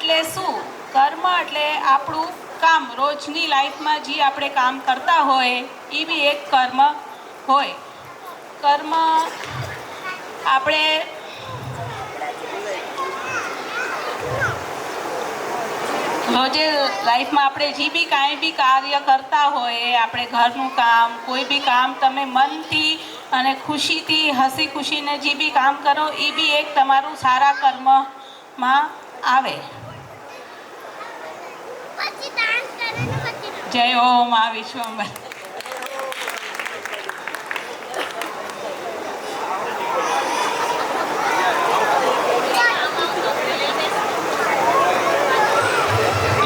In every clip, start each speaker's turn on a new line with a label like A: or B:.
A: એટલે શું? કર્મ એટલે આપણું કામ, રોજની લાઈફમાં જે આપણે કામ કરતા હોય એ બી એક કર્મ હોય. કર્મ આપણે રોજે લાઈફમાં આપણે જે બી કાંઈ બી કાર્ય કરતા હોય, આપણે ઘરનું કામ, કોઈ બી કામ તમે મનથી અને ખુશીથી હસી ખુશીને જે બી કામ કરો એ બી એક તમારું સારા કર્મમાં આવે. જય ઓમ આ વિશ્વંભર.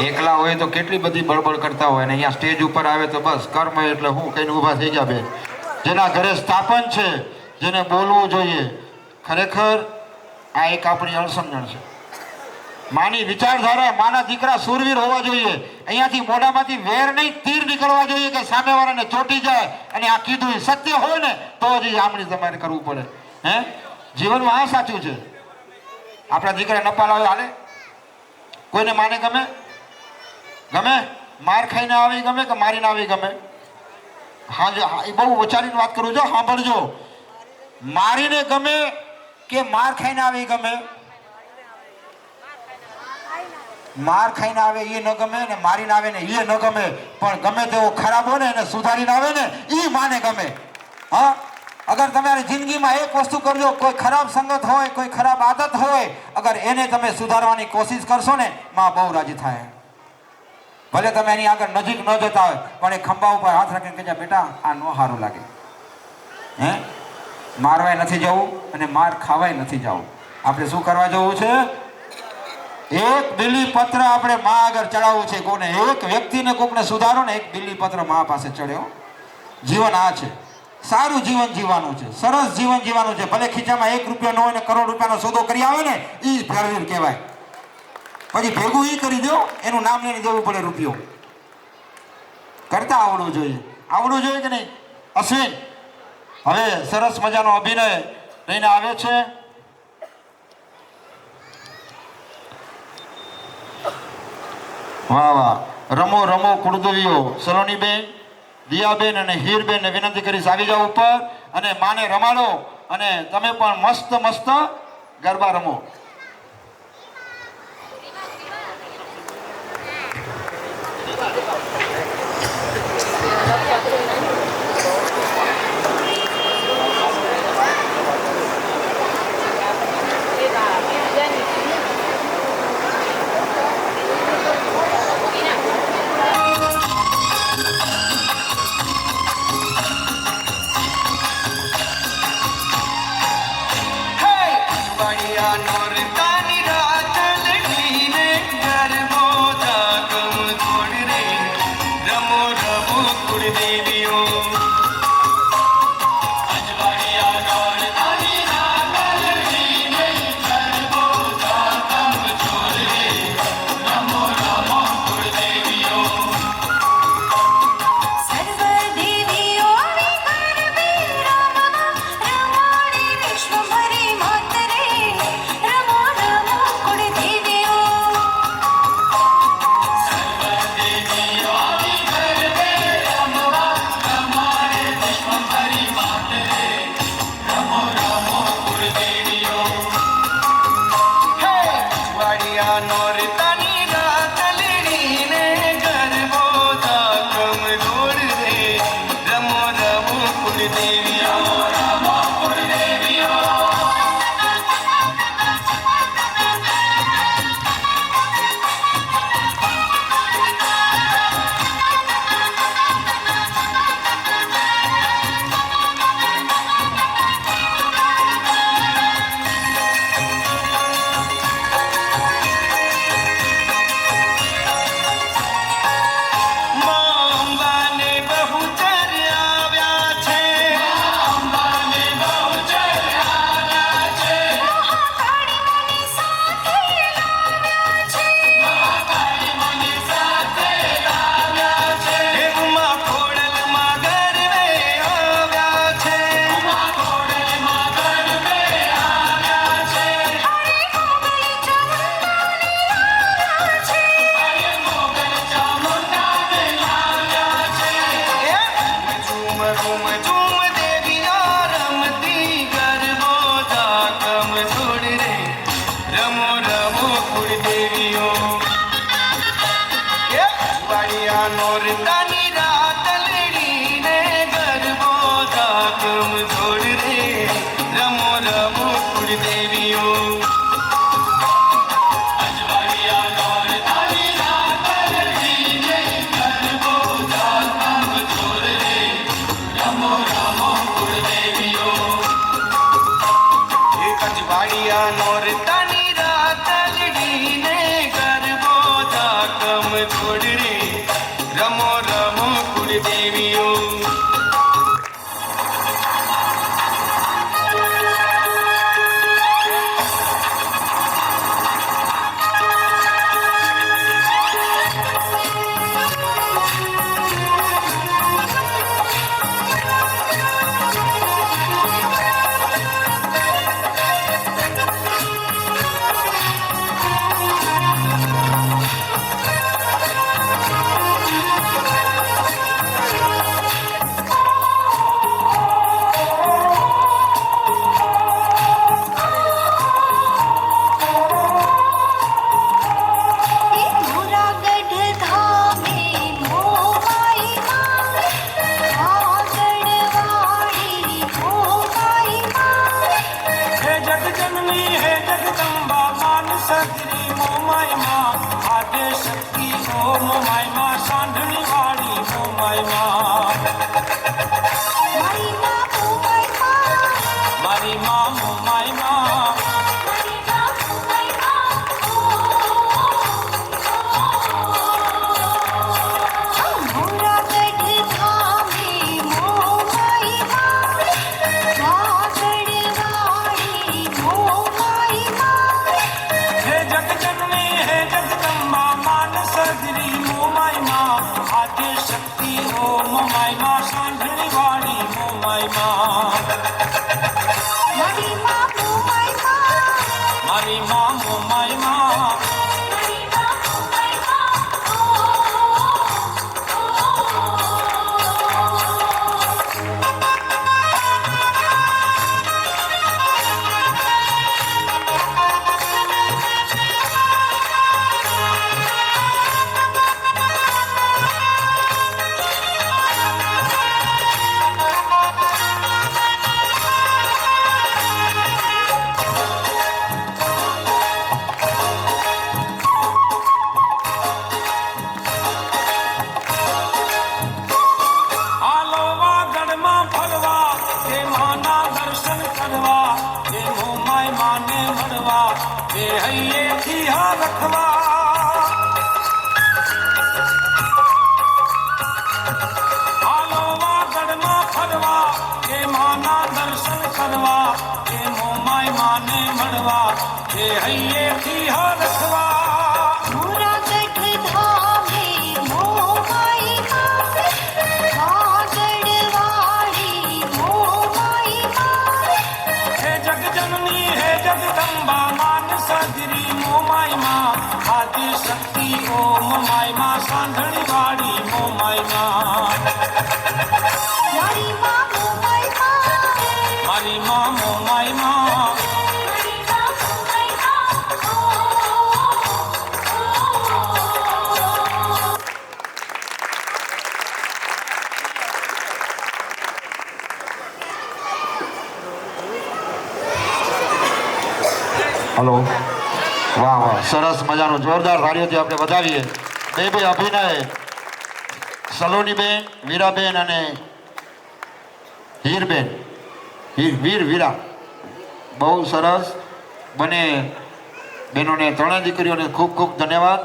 B: એકલા હોય તો કેટલી બધી બળબડ કરતા હોય ને અહીંયા સ્ટેજ ઉપર આવે તો બસ કર્મ એટલે હું કઈને ઊભા થઈ ગયા બેન. જેના ઘરે સ્થાપન છે, જેને બોલવું જોઈએ, ખરેખર આ એક આપણી અણસમજણ છે. માની વિચારધારા, માના દીકરા સુરવીર હોવા જોઈએ. અહીંયાથી મોઢામાંથી વેર નહીં તીર નીકળવા જોઈએ કે સામેવાળાને ચોટી જાય અને આ કીધું સત્ય હોય ને તો જ આમણી તમારે કરવું પડે. હે જીવનમાં આ સાચું છે. આપણા દીકરા નપાલ આવે હાલે? કોઈને માને ગમે? ગમે? માર ખાઈને આવી ગમે કે મારીને આવી ગમે? હા એ બહુ વિચારીને વાત કરું છો, સાંભળજો. મારીને ગમે કે માર ખાઈને આવી ગમે? માર ખાઈને આવે એ ન ગમે ને મારીને આવે ને એ ન ગમે, પણ ગમે તેવો ખરાબ હોય ને એને સુધારીને આવે ને એ માને ગમે. હા, અગર તમારી જિંદગીમાં એક વસ્તુ કરજો, કોઈ ખરાબ સંગત હોય, કોઈ ખરાબ આદત હોય, અગર એને તમે સુધારવાની કોશિશ કરશો ને માં બહુ રાજી થાય. ભલે તમે એની આગળ નજીક ન જતા હોય પણ એ ખંભા ઉપર હાથ રાખીને કહેજો બેટા આ ન સારું લાગે. હે મારવાય નથી જવું અને માર ખાવાય નથી જવું. આપણે શું કરવા જવું છે? એક બિલી પત્ર આપણે માં આગળ ચડાવવું છે. કોને? એક વ્યક્તિને કોકને સુધારો ને એક બિલી પત્ર માં પાસે ચડ્યો. જીવન આ છે. સારું જીવન જીવવાનું છે, સરસ જીવન જીવવાનું છે. ભલે ખીચામાં 1 રૂપિયો ન હોય ને કરોડ રૂપિયાનો સોદો કરી આવે ને એ ફેરવીર કહેવાય. પછી ભેગું એ કરી દો, એનું નામ લઈને દેવું પડે રૂપિયો. કરતા આવડવું જોઈએ. આવડવું જોઈએ કે નહીં? અશ્વિન હવે સરસ મજાનો અભિનય લઈને આવે છે. વાહ વાહ. રમો રમો કુળદેવીઓ. સલોનીબેન, દિયાબેન અને હીરબેનને વિનંતી કરીશ આવી જાઓ ઉપર અને માને રમાડો અને તમે પણ મસ્ત મસ્ત ગરબા રમો.
C: no રમો રમો કુળદેવીઓ વાડિયા નોરતાની રાત લેડીને ગરબો ધાકમ જોડ રે રમો રમો કુળદેવીઓ અજવાડિયા નોરતાની રાત લેડીને ગરબો ધાકમ જોડ રે રમો રમો કુળદેવીઓ એક અજવાડિયા નોરતાની રાત લેડીને ગરબો ધાકમ જોડ રે રમો રમો કુળદેવીઓ
B: હલો વાહ વાહ સરસ મજાનો જોરદાર તાળીઓથી આપણે વધાવીએ બે બે અભિનય સલોનીબેન વીરાબેન અને હીરબેન વીરા બહુ સરસ બંને બહેનોને ત્રણેય દીકરીઓને ખૂબ ખૂબ ધન્યવાદ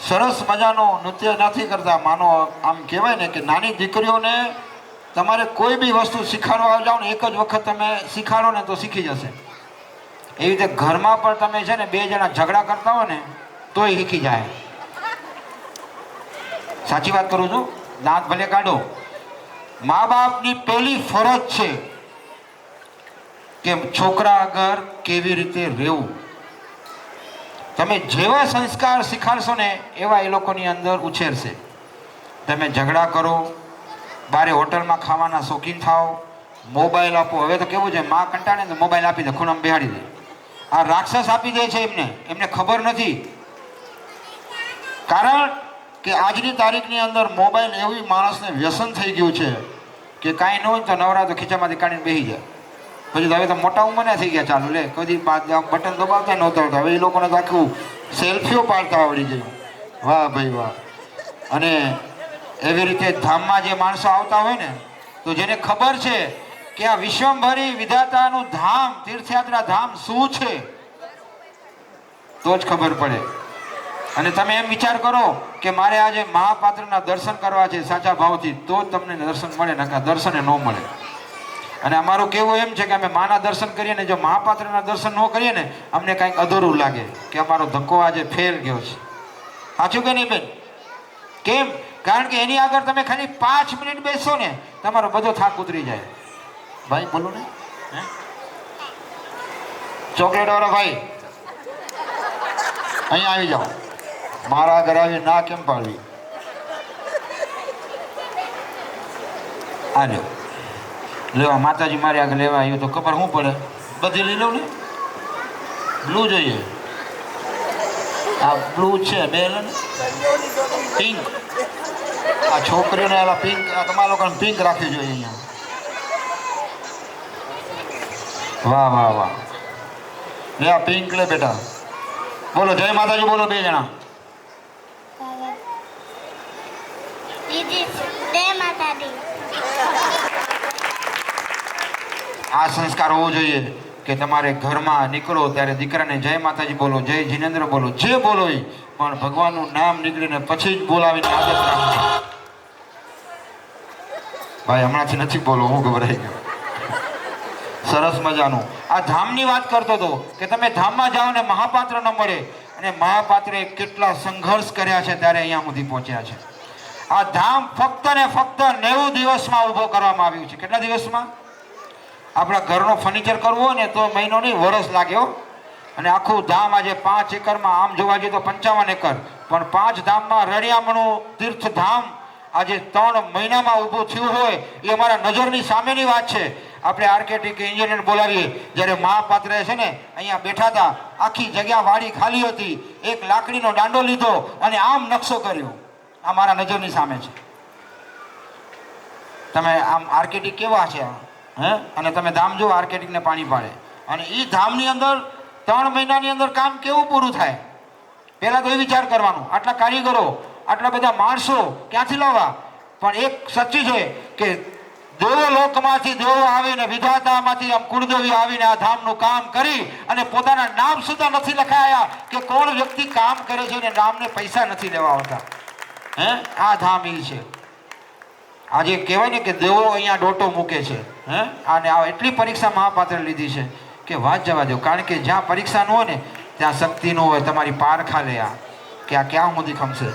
B: સરસ મજાનો નૃત્ય નથી કરતા માનો આમ કહેવાય ને કે નાની દીકરીઓને તમારે કોઈ બી વસ્તુ શીખવાડવા જાઓ ને એક જ વખત તમે શીખાડો ને તો શીખી જશે એવી રીતે ઘરમાં પણ તમે છે ને બે જણા ઝઘડા કરતા હો ને તોય શીખી જાય સાચી વાત કરું છું દાંત ભલે કાઢો મા બાપની પહેલી ફરજ છે કે છોકરા આગળ કેવી રીતે રહેવું તમે જેવા સંસ્કાર શીખાડશો ને એવા એ લોકોની અંદર ઉછેરશે તમે ઝઘડા કરો બારે હોટલમાં ખાવાના શોખીન થાઓ મોબાઈલ આપો હવે તો કેવું છે માં કંટાળે ને મોબાઈલ આપી દે ખૂણામાં બેહાડી દે આ રાક્ષસ આપી દે છે એમને ખબર નથી. કારણ કે આજની તારીખની અંદર મોબાઈલ એવી માણસને વ્યસન થઈ ગયું છે કે કાંઈ ન હોય તો નવરા તો ખીચામાંથી કાઢીને બેસી જાય. પછી હવે તો મોટા ઉંમરના થઈ ગયા, ચાલુ લે કદી બટન દબાવતા નહોતા આવતા, હવે એ લોકોને તો આખું સેલ્ફીઓ પાડતા આવડી ગયું. વાહ ભાઈ વાહ. અને એવી રીતે ધામમાં જે માણસો આવતા હોય ને, તો જેને ખબર છે કે આ વિશ્વભરી વિધાતાનું ધામ, તીર્થયાત્રા ધામ શું છે, તો જ ખબર પડે. અને તમે એમ વિચાર કરો કે મારે આજે મહાપાત્રના દર્શન કરવા છે સાચા ભાવથી, તો જ તમને દર્શન મળે, નકા દર્શને ન મળે. અને અમારું કહેવું એમ છે કે અમે માના દર્શન કરીએ ને, જો મહાપાત્રના દર્શન ન કરીએ ને, અમને કાંઈક અધૂરું લાગે કે અમારો ધક્કો આજે ફેલ ગયો છે. સાચું કે નહીં બેન? કેમ? કારણ કે એની આગળ તમે ખાલી 5 મિનિટ બેસો ને, તમારો બધો થાક ઉતરી જાય. ભાઈ બોલો ને, ચોકલેટ વાળા ભાઈ અહીંયા આવી જાઓ. મારા આગળ આવી ના કેમ પાડવી? આ લ્યો લેવા, માતાજી મારી આગળ લેવા આવ્યો તો ખબર શું પડે? બધી લઈ લઉં ને. બ્લુ જોઈએ, આ બ્લુ છે, બે લે ને. પિંક, આ છોકરીઓને એલા પિંક, આ તમારા લોકોને પિંક રાખવી જોઈએ અહીંયા. વાહ વાહ વાહ. લે આ પિંક લે બેટા. બોલો જય માતાજી બોલો, 2 જણા. આ સંસ્કાર હોવો જોઈએ કે તમારે ઘરમાં નીકળો ત્યારે દીકરાને જય માતાજી બોલો, જય જીનેન્દ્ર બોલો, જે બોલો એ, પણ ભગવાનનું નામ નીકળીને પછી જ બોલાવીને આદત રાખજો. ભાઈ હમણાંથી નથી બોલો, હું ગભરાઈ ગયો. સરસ મજાનું આ ધામની વાત કરતો હતો કે તમે ધામમાં જાઓ ને મહાપાત્ર ન મળે, અને મહાપાત્રે કેટલા સંઘર્ષ કર્યા છે ત્યારે અહીંયા સુધી પહોંચ્યા છે. આ ધામ ફક્ત ને ફક્ત 90 દિવસમાં ઊભો કરવામાં આવ્યું છે. કેટલા દિવસમાં? આપણા ઘરનો ફર્નિચર કરવું હોય ને તો મહિનો નહીં, વર્ષ લાગ્યો. અને આખું ધામ આજે 5 એકરમાં, આમ જોવા જઈએ તો 55 એકર, પણ 5 ધામમાં રળિયામણું તીર્થધામ આજે 3 મહિનામાં ઊભું થયું હોય એ અમારા નજરની સામેની વાત છે. આપણે આર્કિટેક્ટ કે એન્જિનિયર બોલાવીએ, જ્યારે મહાપાત્રે છે ને અહીંયા બેઠા હતા, આખી જગ્યા વાડી ખાલી હતી, એક લાકડીનો દાંડો લીધો અને આમ નકશો કર્યો. આ મારા નજરની સામે છે. તમે આમ આર્કિટેક્ટ કેવા છે હે? અને તમે ધામ જો આર્કિટેક્ટને પાણી પાડે, અને એ ધામની અંદર 3 મહિનાની અંદર કામ કેવું પૂરું થાય? પહેલા તો એ વિચાર કરવાનો, આટલા કારીગરો, આટલા બધા માણસો ક્યાંથી લાવવા? પણ એક સચ્ચી છે કે દેવો લોકમાંથી દેવો આવીને, વિધાતામાંથી આમ કુળદેવી આવીને આ ધામનું કામ કરી અને પોતાના નામ સુધા નથી લખાયા કે કોણ વ્યક્તિ કામ કરે છે અને નામને પૈસા નથી લેવા આવતા. હે, આ ધામ એ છે. આજે કહેવાય ને કે દેવો અહીંયા ડોટો મૂકે છે. હે, અને આ એટલી પરીક્ષા મહાપાત્ર લીધી છે કે વાત જવા દો. કારણ કે જ્યાં પરીક્ષા ન હોય ને ત્યાં શક્તિ ન હોય. તમારી પારખા લે આ કે આ ક્યાં સુધી ખમશે.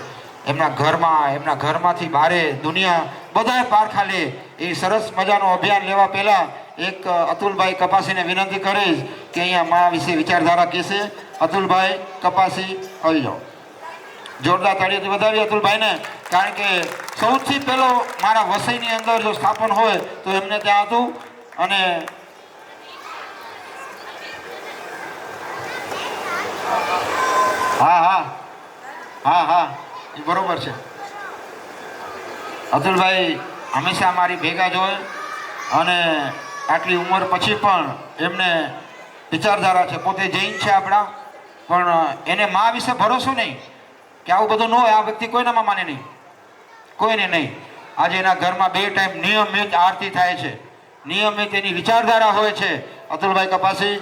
B: એમના ઘરમાંથી બારે દુનિયા બધાએ પારખા લે. એ સરસ મજાનું અભિયાન લેવા પહેલા એક અતુલભાઈ કપાસીને વિનંતી કરીશ કે અહીંયા મા વિશે વિચારધારા કહેશે. અતુલભાઈ કપાસી આવી જાઓ. જોરદાર તાળીઓથી વધાવી અતુલભાઈને. કારણ કે સૌથી પહેલો મારા વસઈની અંદર જો સ્થાપન હોય તો એમને ત્યાં હતું. અને હા એ બરોબર છે. અતુલભાઈ હંમેશા મારી ભેગા જ હોય, અને આટલી ઉંમર પછી પણ એમને વિચારધારા છે. પોતે જૈન છે આપણા, પણ એને મા વિશે ભરોસો નહીં કે આવું બધું ન હોય. આ વ્યક્તિ કોઈનામાં માને નહીં, કોઈને નહીં. આજે એના ઘરમાં 2 ટાઈમ નિયમિત આરતી થાય છે, નિયમિત એની વિચારધારા હોય છે. અતુલભાઈ કપાસી.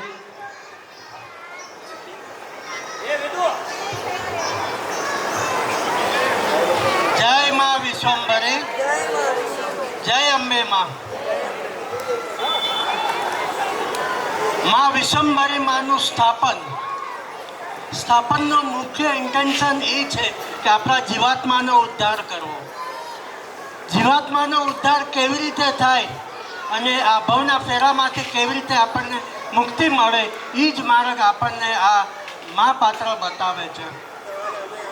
D: જય માં વિશ્વંભરી, જય અંબે માં. માં વિશ્વંભરી માનું સ્થાપનનો મુખ્ય ઇન્ટેન્શન એ છે કે આપણા જીવાત્માનો ઉદ્ધાર કરવો. જીવાત્માનો ઉદ્ધાર કેવી રીતે થાય અને આ ભવના ફેરામાંથી કેવી રીતે આપણને મુક્તિ મળે, એ જ માર્ગ આપણને આ મહાપાત્ર બતાવે છે.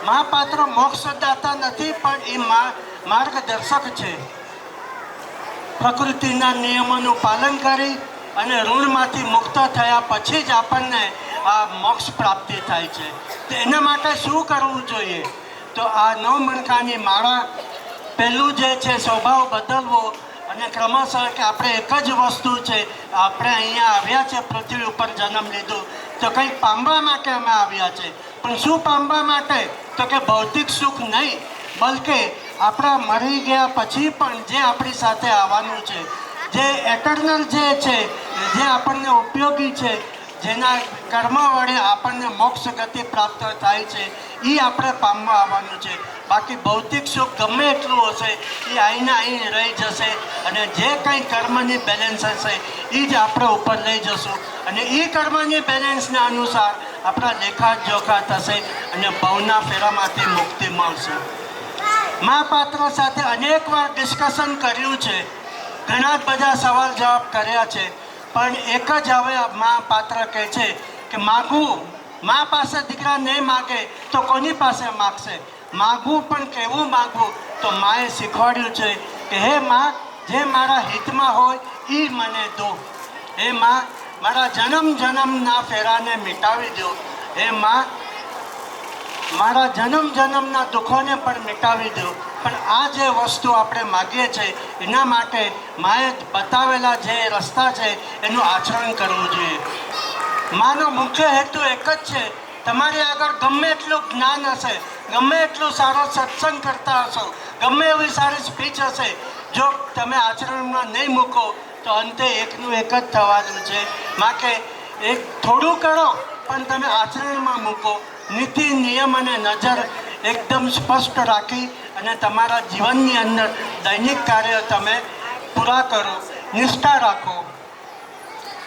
D: મહાપાત્ર મોક્ષદાતા નથી, પણ એ માર્ગદર્શક છે. પ્રકૃતિના નિયમોનું પાલન કરી અને ઋણમાંથી મુક્ત થયા પછી જ આપણને આ મોક્ષ પ્રાપ્તિ થાય છે. તો એના માટે શું કરવું જોઈએ? તો આ 9 મણકાની માળા, પહેલું જે છે સ્વભાવ બદલવો, અને ક્રમશઃ કે આપણે એક જ વસ્તુ છે, આપણે અહીંયા આવ્યા છે પૃથ્વી ઉપર જન્મ લીધું તો કંઈક પામવા માટે અમે આવ્યા છે. પણ શું પામવા માટે? તો કે ભૌતિક સુખ નહીં, બલકે આપણા મરી ગયા પછી પણ જે આપણી સાથે આવવાનું છે, જે એટર્નલ જે છે, જે આપણને ઉપયોગી છે, જેના કર્મ વડે આપણને મોક્ષ ગતિ પ્રાપ્ત થાય છે, એ આપણે પામવા આવવાનું છે. બાકી ભૌતિક સુખ ગમે એટલું હશે એ અહીંને અહીં રહી જશે, અને જે કંઈ કર્મની બેલેન્સ હશે એ જ આપણે ઉપર લઈ જશું, અને એ કર્મની બેલેન્સના અનુસાર આપણા લેખા જોખા થશે અને ભવના ફેરામાંથી મુક્તિ મળશે. મા પાત્ર સાથે અનેક વાર ડિસ્કશન કર્યું છે, ઘણા જ બધા સવાલ જવાબ કર્યા છે, પણ એક જ હવે મા પાત્ર કહે છે કે માગવું, મા પાસે દીકરા નહીં માગે તો કોની પાસે માગશે? માગવું પણ કેવું માગવું? તો માએ શીખવાડ્યું છે કે હે મા, જે મારા હિતમાં હોય એ મને દો. હે મા, મારા જન્મ જન્મના ફેરાને મિટાવી દો. હે મા, મારા જન્મ જન્મના દુઃખોને પણ મિટાવી દો. પણ આ જે વસ્તુ આપણે માગીએ છીએ એના માટે માએ બતાવેલા જે રસ્તા છે એનું આચરણ કરવું જોઈએ. માનો મુખ્ય હેતુ એક જ છે, તમારી આગળ ગમે એટલું જ્ઞાન હશે, ગમે એટલું સારો સત્સંગ કરતા હશો, ગમે એવી સારી સ્પીચ હશે, જો તમે આચરણમાં નહીં મૂકો તો અંતે એકનું એક જ થવાનું છે. માટે એક થોડું કરો પણ તમે આચરણમાં મૂકો, નીતિ નિયમ અને નજર એકદમ સ્પષ્ટ રાખી અને તમારા જીવનની અંદર દૈનિક કાર્ય તમે પૂરા કરો, નિષ્ઠા રાખો.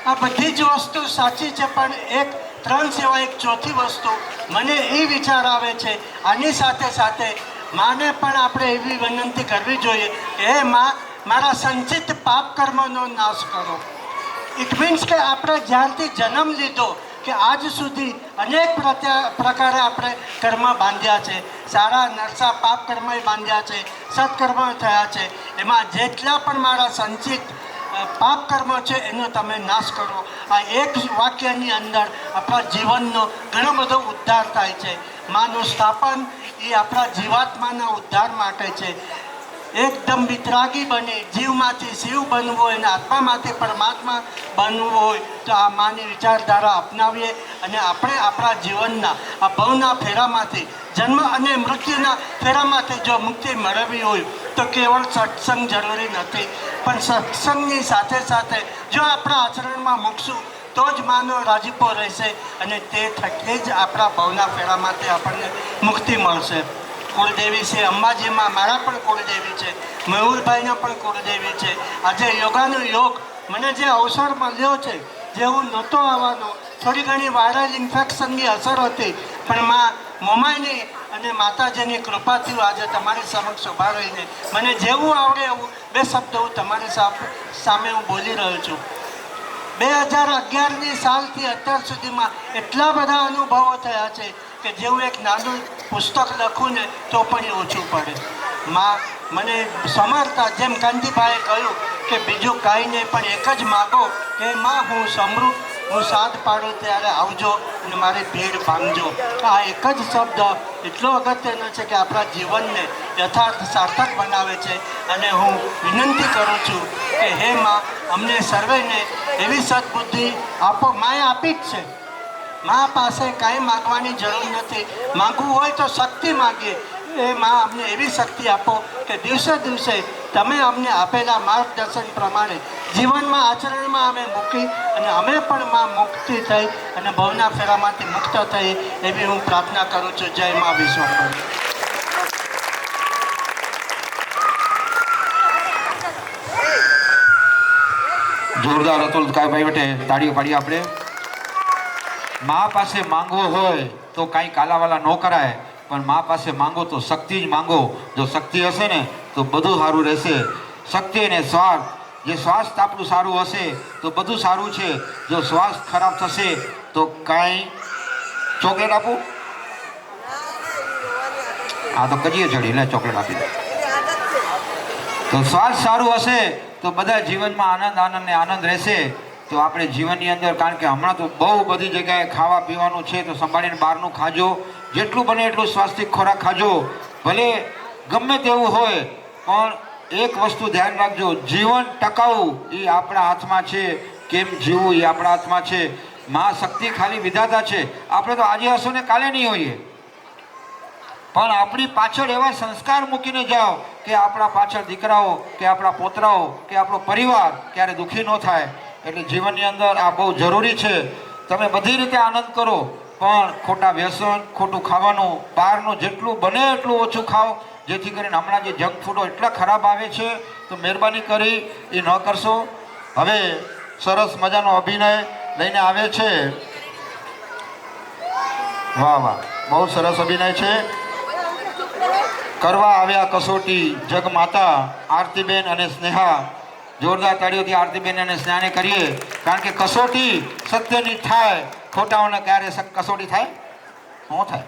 D: આ બધી જ વસ્તુ સાચી છે, પણ એક 3 સિવાય એક ચોથી વસ્તુ મને એ વિચાર આવે છે, આની સાથે સાથે માને પણ આપણે એવી વિનંતી કરવી જોઈએ કે હે મા, મારા સંચિત પાપ કર્મનો નાશ કરો. ઇટ મીન્સ કે આપણે જ્યારથી જન્મ લીધો કે આજ સુધી અનેક પ્રકારે આપણે કર્મ બાંધ્યા છે, સારા નરસા પાપ કર્મ બાંધ્યા છે, સત્કર્મ થયા છે, એમાં જેટલા પણ મારા સંચિત પાપ કર્મ છે એનો તમે નાશ કરો. આ એક વાક્યની અંદર આપણા જીવનનો ઘણો બધો ઉદ્ધાર થાય છે. માનું સ્થાપન એ આપણા જીવાત્માના ઉદ્ધાર માટે છે. એકદમ વિતરાગી બની જીવમાંથી શિવ બનવું હોય અને આત્મામાંથી પરમાત્મા બનવું હોય તો આ માની વિચારધારા અપનાવીએ અને આપણે આપણા જીવનના આ ભવના ફેરામાંથી, જન્મ અને મૃત્યુના ફેરામાંથી જો મુક્તિ મેળવવી હોય તો કેવળ સત્સંગ જરૂરી નથી, પણ સત્સંગની સાથે સાથે જો આપણા આચરણમાં મૂકશું તો જ માનો રાજીપો રહેશે અને તે થકી જ આપણા ભવના ફેરામાંથી આપણને મુક્તિ મળશે. કુળદેવી છે અંબાજીમાં, મારા પણ કુળદેવી છે, મયુરભાઈના પણ કુળદેવી છે. આજે યોગાનો યોગ મને જે અવસર મળ્યો છે, જે હું નહોતો આવવાનો, થોડી ઘણી વાયરલ ઇન્ફેક્શનની અસર હતી, પણ માં મોમાઈની અને માતાજીની કૃપાથી આજે તમારી સમક્ષ ઊભા રહીને મને જેવું આવડે એવું 2 શબ્દ હું તમારી સામે હું બોલી રહ્યો છું. 2011ની સાલથી અત્યાર સુધીમાં એટલા બધા અનુભવો થયા છે કે જેવું એક નાનું પુસ્તક લખું ને તો પણ એ ઓછું પડે. માં મને સમર્થતા, જેમ કાંતિભાઈએ કહ્યું કે બીજું કાંઈ નહીં પણ એક જ માગો કે માં હું સમૃદ્ધ, હું સાથ પાડું ત્યારે આવજો અને મારી ભીડ ભાંગજો. આ એક જ શબ્દ એટલો અગત્યનો છે કે આપણા જીવનને યથાર્થ સાર્થક બનાવે છે. અને હું વિનંતી કરું છું કે હે માં, અમને સર્વેને એવી સદબુદ્ધિ આપો. માએ આપી જ છે, મા પાસે કાંઈ માગવાની જરૂર નથી. માગવું હોય તો શક્તિ માગીએ. એ માં અમને એવી શક્તિ આપો કે દિવસે દિવસે તમે અમને આપેલા માર્ગદર્શન પ્રમાણે જીવનમાં આચરણમાં અમે મૂકી અને અમે પણ માં મુક્તિ થઈ અને ભવના ફેરામાંથી મુક્ત થઈ એવી હું પ્રાર્થના કરું છું. જય મા વિશ્વકર્મા.
B: જોરદાર અતુલ કાયભાઈ વટે તાળીઓ પાડીએ આપણે. મા પાસે માંગવો હોય તો કાંઈ કાલાવાલા ન કરાય, પણ મા પાસે માંગો તો શક્તિ જ માંગો. જો શક્તિ હશે ને તો બધું સારું રહેશે. શક્તિ અને સ્વાર્થ, જે સ્વાસ્થ્ય આપણું સારું હશે તો બધું સારું છે. જો સ્વાસ્થ્ય ખરાબ થશે તો કાંઈ. ચોકલેટ આપું? હા તો કજીએ ચડી લે, ચોકલેટ આપી દે. તો સ્વાસ્થ્ય સારું હશે તો બધા જીવનમાં આનંદ આનંદ ને આનંદ રહેશે. તો આપણે જીવનની અંદર, કારણ કે હમણાં તો બહુ બધી જગ્યાએ ખાવા પીવાનું છે, તો સંભાળીને બહારનું ખાજો, જેટલું બને એટલું સ્વાસ્થિક ખોરાક ખાજો. ભલે ગમે તેવું હોય પણ એક વસ્તુ ધ્યાન રાખજો, જીવન ટકાવવું એ આપણા હાથમાં છે, કેમ જીવવું એ આપણા હાથમાં છે. મા શક્તિ ખાલી વિધાતા છે. આપણે તો આજે હશો ને કાલે નહીં હોઈએ, પણ આપણી પાછળ એવા સંસ્કાર મૂકીને જાઓ કે આપણા પાછળ દીકરાઓ કે આપણા પોતરાઓ કે આપણો પરિવાર ક્યારે દુઃખી ન થાય. એટલે જીવનની અંદર આ બહુ જરૂરી છે. તમે બધી રીતે આનંદ કરો, પણ ખોટા વ્યસન, ખોટું ખાવાનું, બહારનું જેટલું બને એટલું ઓછું ખાઓ, જેથી કરીને હમણાં જે જંક ફૂડો એટલા ખરાબ આવે છે, તો મહેરબાની કરી એ ન કરશો. હવે સરસ મજાનો અભિનય લઈને આવે છે. વાહ વાહ, બહુ સરસ અભિનય છે. કરવા આવ્યા કસોટી જગ માતા, આરતીબેન અને સ્નેહા. જોરદાર તાળીઓથી આરતીબેન અને સ્નેહાને કરીએ, કારણ કે કસોટી સત્યની થાય, ખોટાઓને ક્યારે કસોટી થાય? શું થાય?